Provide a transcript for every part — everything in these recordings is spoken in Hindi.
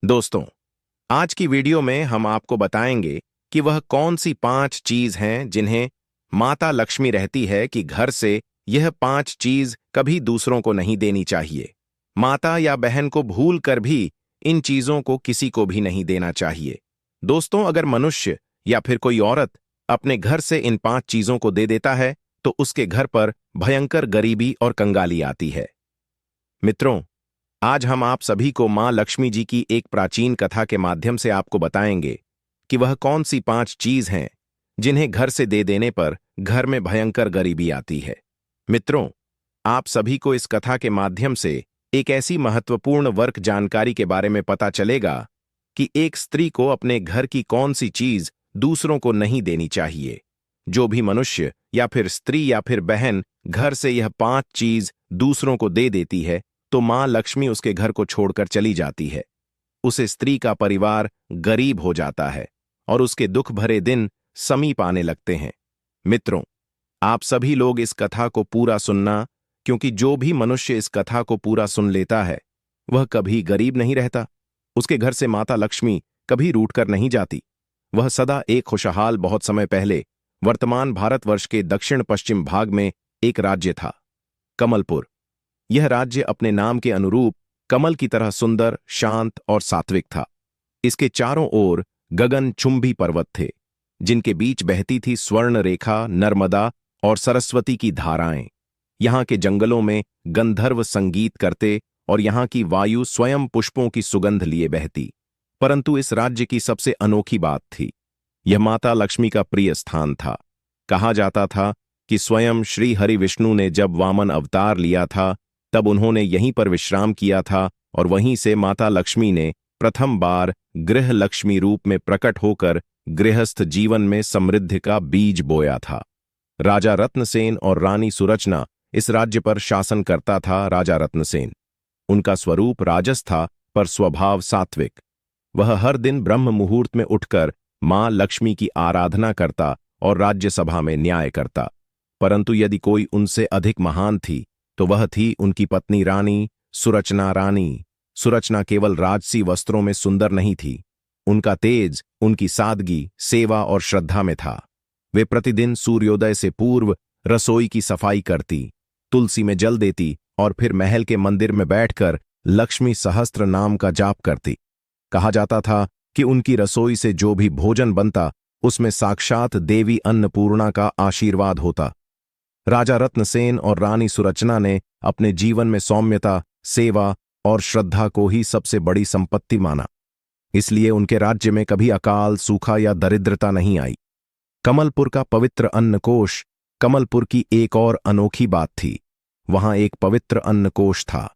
दोस्तों, आज की वीडियो में हम आपको बताएंगे कि वह कौन सी 5 चीज हैं जिन्हें माता लक्ष्मी रहती है कि घर से यह 5 चीज कभी दूसरों को नहीं देनी चाहिए। माता या बहन को भूल कर भी इन चीजों को किसी को भी नहीं देना चाहिए। दोस्तों, अगर मनुष्य या फिर कोई औरत अपने घर से इन 5 चीजों को दे देता है तो उसके घर पर भयंकर गरीबी और कंगाली आती है। मित्रों, आज हम आप सभी को मां लक्ष्मी जी की एक प्राचीन कथा के माध्यम से आपको बताएंगे कि वह कौन सी 5 चीज हैं जिन्हें घर से दे देने पर घर में भयंकर गरीबी आती है। मित्रों, आप सभी को इस कथा के माध्यम से एक ऐसी महत्वपूर्ण वर्क जानकारी के बारे में पता चलेगा कि एक स्त्री को अपने घर की कौन सी चीज दूसरों को नहीं देनी चाहिए। जो भी मनुष्य या फिर स्त्री या फिर बहन घर से यह 5 चीज दूसरों को दे देती है तो मां लक्ष्मी उसके घर को छोड़कर चली जाती है। उसे स्त्री का परिवार गरीब हो जाता है और उसके दुख भरे दिन समीप आने लगते हैं। मित्रों, आप सभी लोग इस कथा को पूरा सुनना, क्योंकि जो भी मनुष्य इस कथा को पूरा सुन लेता है वह कभी गरीब नहीं रहता। उसके घर से माता लक्ष्मी कभी रूठकर नहीं जाती। वह सदा एक खुशहाल, बहुत समय पहले वर्तमान भारतवर्ष के दक्षिण पश्चिम भाग में एक राज्य था, कमलपुर। यह राज्य अपने नाम के अनुरूप कमल की तरह सुंदर, शांत और सात्विक था। इसके चारों ओर गगनचुंबी पर्वत थे, जिनके बीच बहती थी स्वर्ण रेखा, नर्मदा और सरस्वती की धाराएं। यहाँ के जंगलों में गंधर्व संगीत करते और यहाँ की वायु स्वयं पुष्पों की सुगंध लिए बहती। परंतु इस राज्य की सबसे अनोखी बात थी, यह माता लक्ष्मी का प्रिय स्थान था। कहा जाता था कि स्वयं श्री हरि विष्णु ने जब वामन अवतार लिया था तब उन्होंने यहीं पर विश्राम किया था और वहीं से माता लक्ष्मी ने प्रथम बार गृह लक्ष्मी रूप में प्रकट होकर गृहस्थ जीवन में समृद्धि का बीज बोया था। राजा रत्नसेन और रानी सुरचना इस राज्य पर शासन करता था। राजा रत्नसेन, उनका स्वरूप राजस था पर स्वभाव सात्विक। वह हर दिन ब्रह्म मुहूर्त में उठकर मां लक्ष्मी की आराधना करता और राज्यसभा में न्याय करता। परंतु यदि कोई उनसे अधिक महान थी तो वह थी उनकी पत्नी रानी सुरचना। रानी सुरचना केवल राजसी वस्त्रों में सुंदर नहीं थी, उनका तेज उनकी सादगी, सेवा और श्रद्धा में था। वे प्रतिदिन सूर्योदय से पूर्व रसोई की सफाई करती, तुलसी में जल देती और फिर महल के मंदिर में बैठकर लक्ष्मी सहस्त्र नाम का जाप करती। कहा जाता था कि उनकी रसोई से जो भी भोजन बनता उसमें साक्षात देवी अन्नपूर्णा का आशीर्वाद होता। राजा रत्नसेन और रानी सुरचना ने अपने जीवन में सौम्यता, सेवा और श्रद्धा को ही सबसे बड़ी संपत्ति माना। इसलिए उनके राज्य में कभी अकाल, सूखा या दरिद्रता नहीं आई। कमलपुर का पवित्र अन्नकोश कमलपुर की एक और अनोखी बात थी। वहां एक पवित्र अन्नकोश था।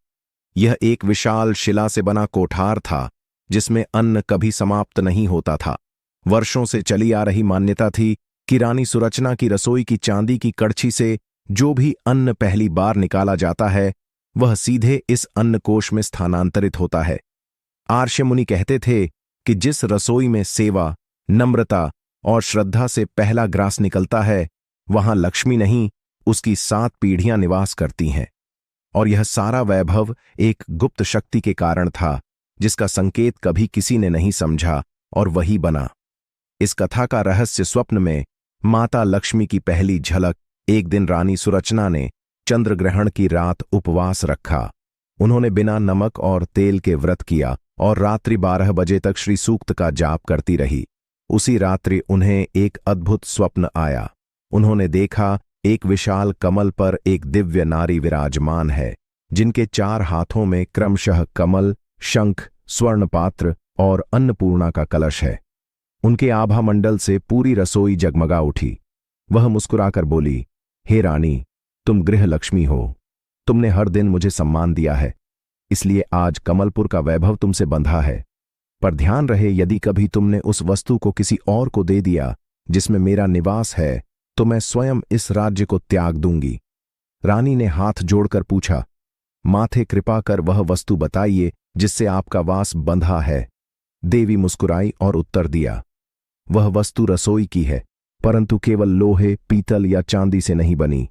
यह एक विशाल शिला से बना कोठार था जिसमें अन्न कभी समाप्त नहीं होता था। वर्षों से चली आ रही मान्यता थी कि रानी सुरचना की रसोई की चांदी की कड़छी से जो भी अन्न पहली बार निकाला जाता है वह सीधे इस अन्नकोश में स्थानांतरित होता है। आर्ष्य मुनि कहते थे कि जिस रसोई में सेवा, नम्रता और श्रद्धा से पहला ग्रास निकलता है वहां लक्ष्मी नहीं, उसकी 7 पीढ़ियां निवास करती हैं। और यह सारा वैभव एक गुप्त शक्ति के कारण था जिसका संकेत कभी किसी ने नहीं समझा और वही बना। इस कथा का रहस्य स्वप्न में माता लक्ष्मी की पहली झलक एक दिन रानी सुरचना ने चंद्र ग्रहण की रात उपवास रखा। उन्होंने बिना नमक और तेल के व्रत किया और रात्रि 12 बजे तक श्री सूक्त का जाप करती रही। उसी रात्रि उन्हें एक अद्भुत स्वप्न आया। उन्होंने देखा एक विशाल कमल पर एक दिव्य नारी विराजमान है, जिनके 4 हाथों में क्रमशः कमल, शंख, स्वर्ण पात्र और अन्नपूर्णा का कलश है। उनके आभा मंडल से पूरी रसोई जगमगा उठी। वह मुस्कुराकर बोली, हे रानी, तुम गृह लक्ष्मी हो। तुमने हर दिन मुझे सम्मान दिया है, इसलिए आज कमलपुर का वैभव तुमसे बंधा है। पर ध्यान रहे, यदि कभी तुमने उस वस्तु को किसी और को दे दिया जिसमें मेरा निवास है तो मैं स्वयं इस राज्य को त्याग दूंगी। रानी ने हाथ जोड़कर पूछा, माथे कृपा कर वह वस्तु बताइए जिससे आपका वास बंधा है। देवी मुस्कुराई और उत्तर दिया, वह वस्तु रसोई की है, परंतु केवल लोहे, पीतल या चांदी से नहीं बनी।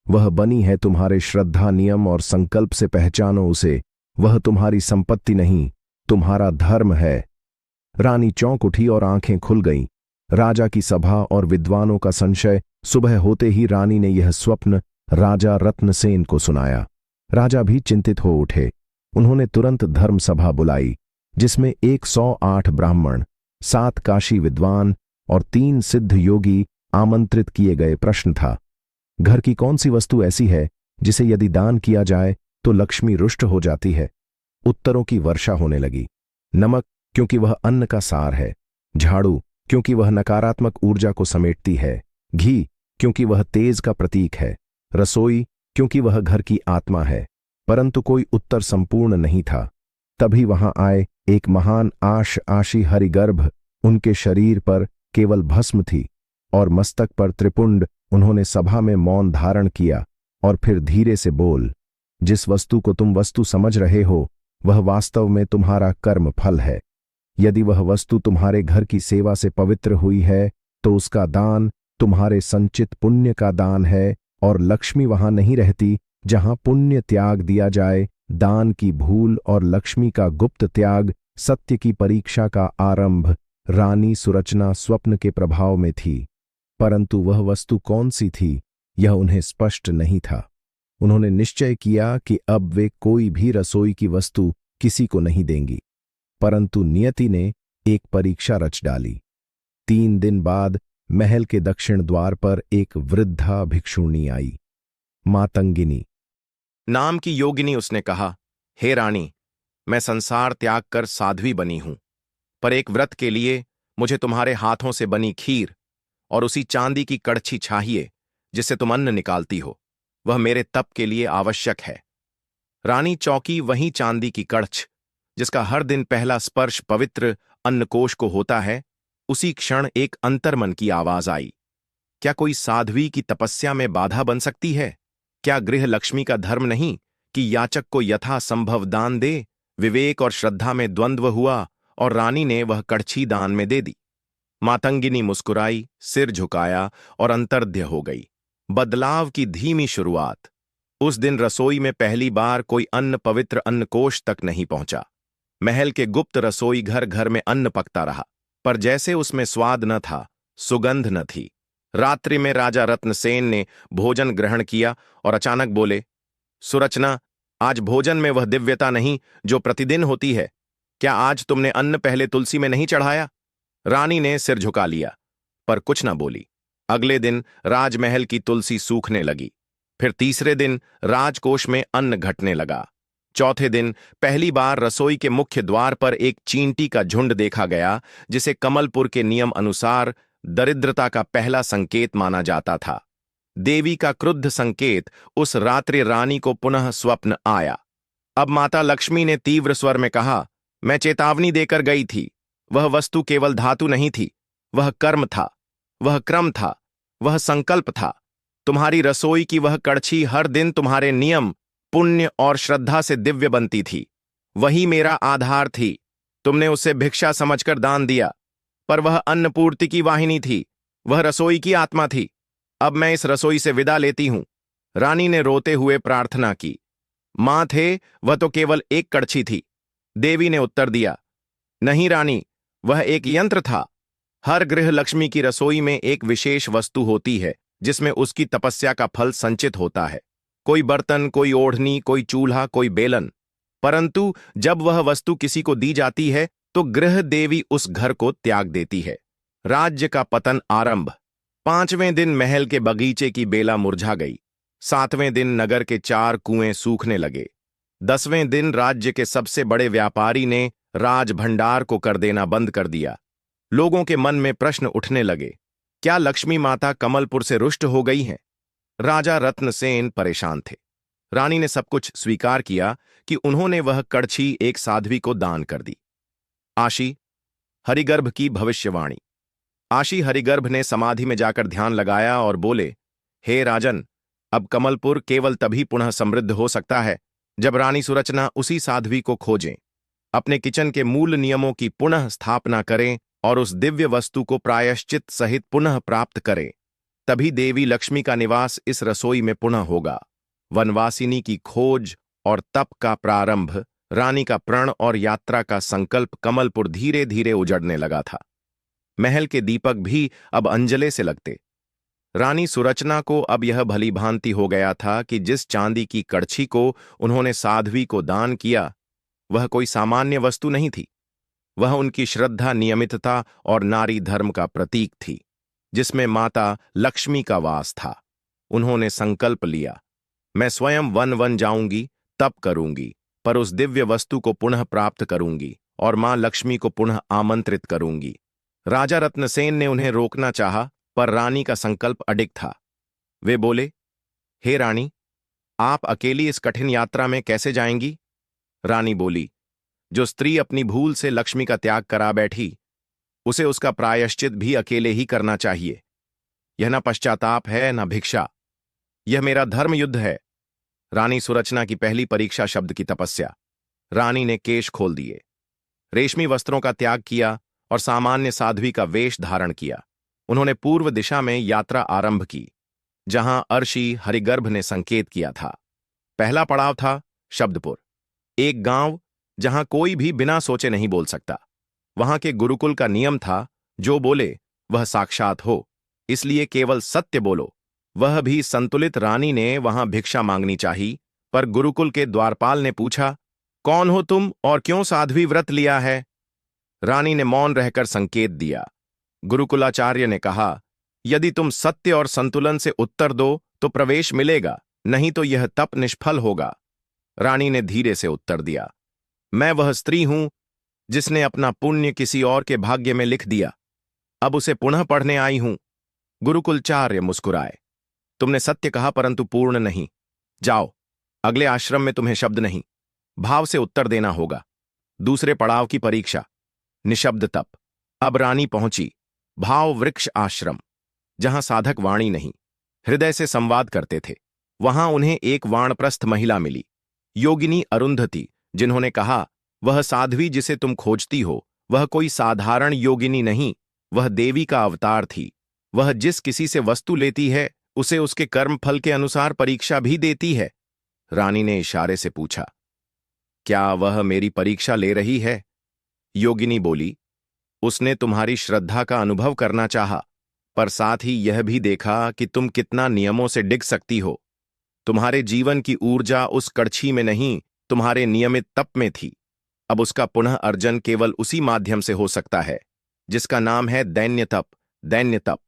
वह बनी है तुम्हारे श्रद्धा, नियम और संकल्प से। पहचानो उसे। वह तुम्हारी संपत्ति नहीं, तुम्हारा धर्म है। रानी चौंक उठी और आंखें खुल गईं। राजा की सभा और विद्वानों का संशय। सुबह होते ही रानी ने यह स्वप्न राजा रत्नसेन को सुनाया। राजा भी चिंतित हो उठे। उन्होंने तुरंत धर्म सभा बुलाई, जिसमें 108 ब्राह्मण, 7 काशी विद्वान और 3 सिद्ध योगी आमंत्रित किए गए। प्रश्न था, घर की कौन सी वस्तु ऐसी है जिसे यदि दान किया जाए तो लक्ष्मी रुष्ट हो जाती है? उत्तरों की वर्षा होने लगी। नमक, क्योंकि वह अन्न का सार है। झाड़ू, क्योंकि वह नकारात्मक ऊर्जा को समेटती है। घी, क्योंकि वह तेज का प्रतीक है। रसोई, क्योंकि वह घर की आत्मा है। परंतु कोई उत्तर संपूर्ण नहीं था। तभी वहां आए एक महान आशी हरिगर्भ। उनके शरीर पर केवल भस्म थी और मस्तक पर त्रिपुंड। उन्होंने सभा में मौन धारण किया और फिर धीरे से बोल, जिस वस्तु को तुम वस्तु समझ रहे हो वह वास्तव में तुम्हारा कर्म फल है। यदि वह वस्तु तुम्हारे घर की सेवा से पवित्र हुई है तो उसका दान तुम्हारे संचित पुण्य का दान है, और लक्ष्मी वहां नहीं रहती जहां पुण्य त्याग दिया जाए। दान की भूल और लक्ष्मी का गुप्त त्याग सत्य की परीक्षा का आरंभ। रानी सुरचना स्वप्न के प्रभाव में थी, परंतु वह वस्तु कौन सी थी यह उन्हें स्पष्ट नहीं था। उन्होंने निश्चय किया कि अब वे कोई भी रसोई की वस्तु किसी को नहीं देंगी, परंतु नियति ने एक परीक्षा रच डाली। 3 दिन बाद महल के दक्षिण द्वार पर एक वृद्धा भिक्षुणी आई, मातंगिनी नाम की योगिनी। उसने कहा, हे रानी, मैं संसार त्याग कर साध्वी बनी हूं, पर एक व्रत के लिए मुझे तुम्हारे हाथों से बनी खीर और उसी चांदी की कड़छी चाहिए जिससे तुम अन्न निकालती हो। वह मेरे तप के लिए आवश्यक है। रानी चौकी। वहीं चांदी की कड़छ जिसका हर दिन पहला स्पर्श पवित्र अन्नकोश को होता है। उसी क्षण एक अंतर्मन की आवाज आई, क्या कोई साध्वी की तपस्या में बाधा बन सकती है? क्या गृह लक्ष्मी का धर्म नहीं कि याचक को यथासंभव दान दे? विवेक और श्रद्धा में द्वंद्व हुआ और रानी ने वह कड़छी दान में दे दी। मातंगिनी मुस्कुराई, सिर झुकाया और अंतर्ध्य हो गई। बदलाव की धीमी शुरुआत। उस दिन रसोई में पहली बार कोई अन्न पवित्र अन्नकोश तक नहीं पहुंचा। महल के गुप्त रसोई घर घर में अन्न पकता रहा, पर जैसे उसमें स्वाद न था, सुगंध न थी। रात्रि में राजा रत्नसेन ने भोजन ग्रहण किया और अचानक बोले, सुरचना, आज भोजन में वह दिव्यता नहीं जो प्रतिदिन होती है। क्या आज तुमने अन्न पहले तुलसी में नहीं चढ़ाया? रानी ने सिर झुका लिया, पर कुछ न बोली। अगले दिन राजमहल की तुलसी सूखने लगी। फिर तीसरे दिन राजकोष में अन्न घटने लगा। चौथे दिन पहली बार रसोई के मुख्य द्वार पर एक चींटी का झुंड देखा गया, जिसे कमलपुर के नियम अनुसार दरिद्रता का पहला संकेत माना जाता था। देवी का क्रुद्ध संकेत। उस रात्रि रानी को पुनः स्वप्न आया। अब माता लक्ष्मी ने तीव्र स्वर में कहा, मैं चेतावनी देकर गई थी। वह वस्तु केवल धातु नहीं थी, वह कर्म था, वह क्रम था, वह संकल्प था। तुम्हारी रसोई की वह कड़छी हर दिन तुम्हारे नियम, पुण्य और श्रद्धा से दिव्य बनती थी। वही मेरा आधार थी। तुमने उसे भिक्षा समझकर दान दिया, पर वह अन्नपूर्ति की वाहिनी थी, वह रसोई की आत्मा थी। अब मैं इस रसोई से विदा लेती हूं। रानी ने रोते हुए प्रार्थना की। मां थे, वह तो केवल एक कड़छी थी। देवी ने उत्तर दिया, नहीं रानी, वह एक यंत्र था। हर गृह लक्ष्मी की रसोई में एक विशेष वस्तु होती है जिसमें उसकी तपस्या का फल संचित होता है। कोई बर्तन, कोई ओढ़नी, कोई चूल्हा, कोई बेलन। परंतु जब वह वस्तु किसी को दी जाती है तो गृह देवी उस घर को त्याग देती है। राज्य का पतन आरंभ। 5वें दिन महल के बगीचे की बेला मुरझा गई। 7वें दिन नगर के 4 कुएं सूखने लगे। 10वें दिन राज्य के सबसे बड़े व्यापारी ने राज भंडार को कर देना बंद कर दिया। लोगों के मन में प्रश्न उठने लगे, क्या लक्ष्मी माता कमलपुर से रुष्ट हो गई हैं? राजा रत्नसेन परेशान थे। रानी ने सब कुछ स्वीकार किया कि उन्होंने वह कड़छी एक साध्वी को दान कर दी। आशी हरिगर्भ की भविष्यवाणी। आशी हरिगर्भ ने समाधि में जाकर ध्यान लगाया और बोले, हे राजन, अब कमलपुर केवल तभी पुनः समृद्ध हो सकता है जब रानी सुरचना उसी साध्वी को खोजें, अपने किचन के मूल नियमों की पुनः स्थापना करें और उस दिव्य वस्तु को प्रायश्चित सहित पुनः प्राप्त करें। तभी देवी लक्ष्मी का निवास इस रसोई में पुनः होगा। वनवासिनी की खोज और तप का प्रारंभ रानी का प्रण और यात्रा का संकल्प कमलपुर धीरे धीरे उजड़ने लगा था। महल के दीपक भी अब अंजले से लगते। रानी सुरचना को अब यह भली भांति हो गया था कि जिस चांदी की कड़छी को उन्होंने साध्वी को दान किया, वह कोई सामान्य वस्तु नहीं थी। वह उनकी श्रद्धा, नियमितता और नारी धर्म का प्रतीक थी, जिसमें माता लक्ष्मी का वास था। उन्होंने संकल्प लिया, मैं स्वयं वन वन जाऊंगी, तप करूंगी, पर उस दिव्य वस्तु को पुनः प्राप्त करूंगी और मां लक्ष्मी को पुनः आमंत्रित करूंगी। राजा रत्नसेन ने उन्हें रोकना चाहा, पर रानी का संकल्प अडिग था। वे बोले, हे रानी, आप अकेली इस कठिन यात्रा में कैसे जाएंगी? रानी बोली, जो स्त्री अपनी भूल से लक्ष्मी का त्याग करा बैठी, उसे उसका प्रायश्चित भी अकेले ही करना चाहिए। यह न पश्चाताप है, न भिक्षा। यह मेरा धर्म युद्ध है। रानी सुरचना की पहली परीक्षा शब्द की तपस्या। रानी ने केश खोल दिए, रेशमी वस्त्रों का त्याग किया और सामान्य साध्वी का वेश धारण किया। उन्होंने पूर्व दिशा में यात्रा आरंभ की, जहां अर्षि हरिगर्भ ने संकेत किया था। पहला पड़ाव था शब्दपुर, एक गांव जहां कोई भी बिना सोचे नहीं बोल सकता। वहां के गुरुकुल का नियम था, जो बोले वह साक्षात हो, इसलिए केवल सत्य बोलो। वह भी संतुलित। रानी ने वहां भिक्षा मांगनी चाहिए, पर गुरुकुल के द्वारपाल ने पूछा, कौन हो तुम और क्यों साध्वी व्रत लिया है? रानी ने मौन रहकर संकेत दिया। गुरुकुलाचार्य ने कहा, यदि तुम सत्य और संतुलन से उत्तर दो तो प्रवेश मिलेगा, नहीं तो यह तप निष्फल होगा। रानी ने धीरे से उत्तर दिया, मैं वह स्त्री हूं जिसने अपना पुण्य किसी और के भाग्य में लिख दिया, अब उसे पुनः पढ़ने आई हूं। गुरुकुलाचार्य मुस्कुराए, तुमने सत्य कहा, परंतु पूर्ण नहीं। जाओ, अगले आश्रम में तुम्हें शब्द नहीं, भाव से उत्तर देना होगा। दूसरे पड़ाव की परीक्षा, निशब्द तप। अब रानी पहुंची भाव वृक्ष आश्रम, जहां साधक वाणी नहीं, हृदय से संवाद करते थे। वहां उन्हें एक वानप्रस्थ महिला मिली, योगिनी अरुंधति, जिन्होंने कहा, वह साध्वी जिसे तुम खोजती हो, वह कोई साधारण योगिनी नहीं, वह देवी का अवतार थी। वह जिस किसी से वस्तु लेती है, उसे उसके कर्म फल के अनुसार परीक्षा भी देती है। रानी ने इशारे से पूछा, क्या वह मेरी परीक्षा ले रही है? योगिनी बोली, उसने तुम्हारी श्रद्धा का अनुभव करना चाहा, पर साथ ही यह भी देखा कि तुम कितना नियमों से डिग सकती हो। तुम्हारे जीवन की ऊर्जा उस कड़छी में नहीं, तुम्हारे नियमित तप में थी। अब उसका पुनः अर्जन केवल उसी माध्यम से हो सकता है, जिसका नाम है दैन्य तप। दैन्य तप,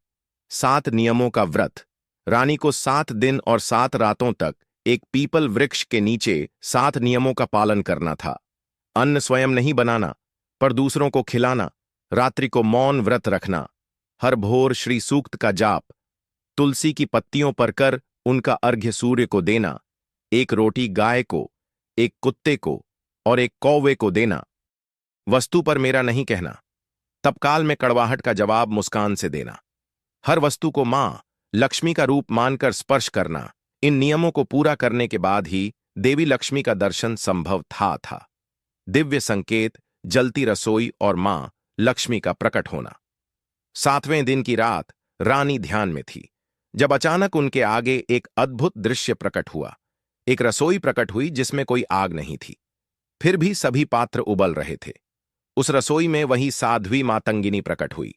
7 नियमों का व्रत। रानी को 7 दिन और 7 रातों तक एक पीपल वृक्ष के नीचे 7 नियमों का पालन करना था। अन्न स्वयं नहीं बनाना, पर दूसरों को खिलाना। रात्रि को मौन व्रत रखना। हर भोर श्री सूक्त का जाप। तुलसी की पत्तियों पर कर उनका अर्घ्य सूर्य को देना। एक रोटी गाय को, एक कुत्ते को और एक कौवे को देना। वस्तु पर मेरा नहीं कहना। तत्काल में कड़वाहट का जवाब मुस्कान से देना। हर वस्तु को मां लक्ष्मी का रूप मानकर स्पर्श करना। इन नियमों को पूरा करने के बाद ही देवी लक्ष्मी का दर्शन संभव था। दिव्य संकेत, जलती रसोई और मां लक्ष्मी का प्रकट होना। 7वें दिन की रात रानी ध्यान में थी, जब अचानक उनके आगे एक अद्भुत दृश्य प्रकट हुआ। एक रसोई प्रकट हुई जिसमें कोई आग नहीं थी, फिर भी सभी पात्र उबल रहे थे। उस रसोई में वही साध्वी मातंगिनी प्रकट हुई।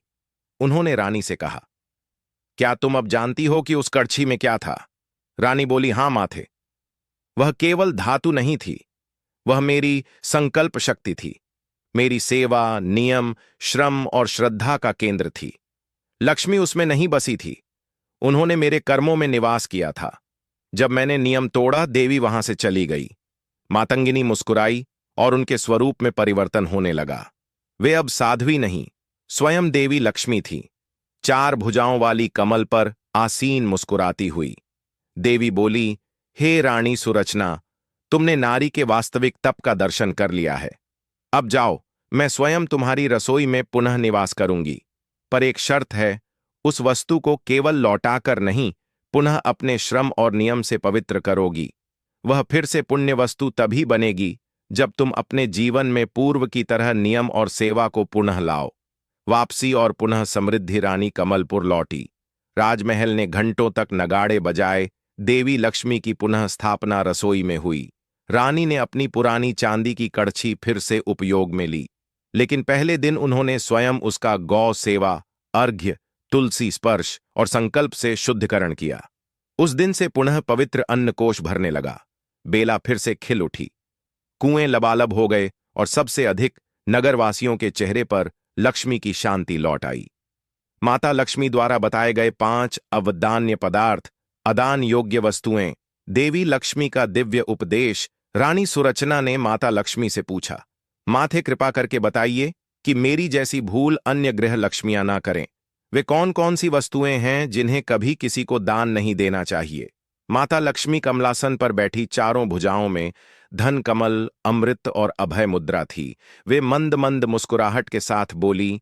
उन्होंने रानी से कहा, क्या तुम अब जानती हो कि उस कड़छी में क्या था? रानी बोली, हां माथे। वह केवल धातु नहीं थी, वह मेरी संकल्प शक्ति थी, मेरी सेवा, नियम, श्रम और श्रद्धा का केंद्र थी। लक्ष्मी उसमें नहीं बसी थी, उन्होंने मेरे कर्मों में निवास किया था। जब मैंने नियम तोड़ा, देवी वहां से चली गई। मातंगिनी मुस्कुराई और उनके स्वरूप में परिवर्तन होने लगा। वे अब साध्वी नहीं, स्वयं देवी लक्ष्मी थी, 4 भुजाओं वाली कमल पर आसीन मुस्कुराती हुई। देवी बोली, हे रानी सुरचना, तुमने नारी के वास्तविक तप का दर्शन कर लिया है। अब जाओ, मैं स्वयं तुम्हारी रसोई में पुनः निवास करूंगी, पर एक शर्त है, उस वस्तु को केवल लौटाकर नहीं, पुनः अपने श्रम और नियम से पवित्र करोगी। वह फिर से पुण्य वस्तु तभी बनेगी जब तुम अपने जीवन में पूर्व की तरह नियम और सेवा को पुनः लाओ। वापसी और पुनः समृद्धि। रानी कमलपुर लौटी। राजमहल ने घंटों तक नगाड़े बजाए। देवी लक्ष्मी की पुनः स्थापना रसोई में हुई। रानी ने अपनी पुरानी चांदी की कड़छी फिर से उपयोग में ली, लेकिन पहले दिन उन्होंने स्वयं उसका गौ सेवा, अर्घ्य, तुलसी स्पर्श और संकल्प से शुद्धिकरण किया। उस दिन से पुनः पवित्र अन्नकोश भरने लगा। बेला फिर से खिल उठी, कुएं लबालब हो गए और सबसे अधिक नगरवासियों के चेहरे पर लक्ष्मी की शांति लौट आई। माता लक्ष्मी द्वारा बताए गए 5 अवदान्य पदार्थ, अदान योग्य वस्तुएं, देवी लक्ष्मी का दिव्य उपदेश। रानी सुरचना ने माता लक्ष्मी से पूछा, माथे कृपा करके बताइए कि मेरी जैसी भूल अन्य गृह लक्ष्मियां ना करें। वे कौन कौन सी वस्तुएं हैं जिन्हें कभी किसी को दान नहीं देना चाहिए। माता लक्ष्मी कमलासन पर बैठी चारों भुजाओं में धन कमल, अमृत और अभय मुद्रा थी। वे मंद मंद मुस्कुराहट के साथ बोली,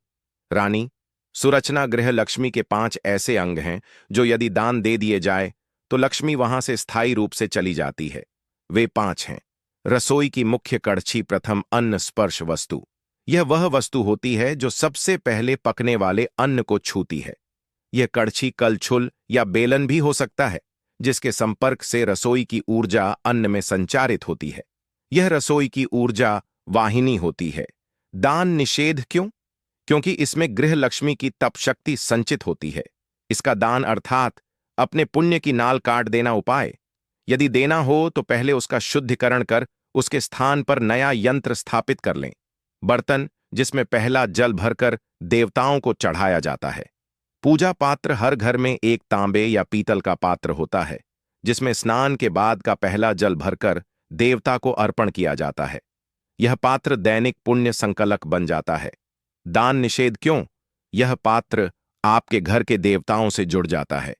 रानी, सुरचना गृह लक्ष्मी के 5 ऐसे अंग हैं जो यदि दान दे दिए जाए तो लक्ष्मी वहां से स्थायी रूप से चली जाती है। वे 5 हैं। रसोई की मुख्य कड़छी प्रथम अन्न स्पर्श वस्तु। यह वह वस्तु होती है जो सबसे पहले पकने वाले अन्न को छूती है। यह कड़छी कलछुल या बेलन भी हो सकता है, जिसके संपर्क से रसोई की ऊर्जा अन्न में संचारित होती है। यह रसोई की ऊर्जा वाहिनी होती है। दान निषेध क्यों? क्योंकि इसमें गृह लक्ष्मी की तप शक्ति संचित होती है। इसका दान अर्थात अपने पुण्य की नाल काट देना उपाय। यदि देना हो तो पहले उसका शुद्धिकरण कर उसके स्थान पर नया यंत्र स्थापित कर लें। बर्तन जिसमें पहला जल भरकर देवताओं को चढ़ाया जाता है। पूजा पात्र हर घर में एक तांबे या पीतल का पात्र होता है, जिसमें स्नान के बाद का पहला जल भरकर देवता को अर्पण किया जाता है। यह पात्र दैनिक पुण्य संकलक बन जाता है। दान निषेध क्यों? यह पात्र आपके घर के देवताओं से जुड़ जाता है।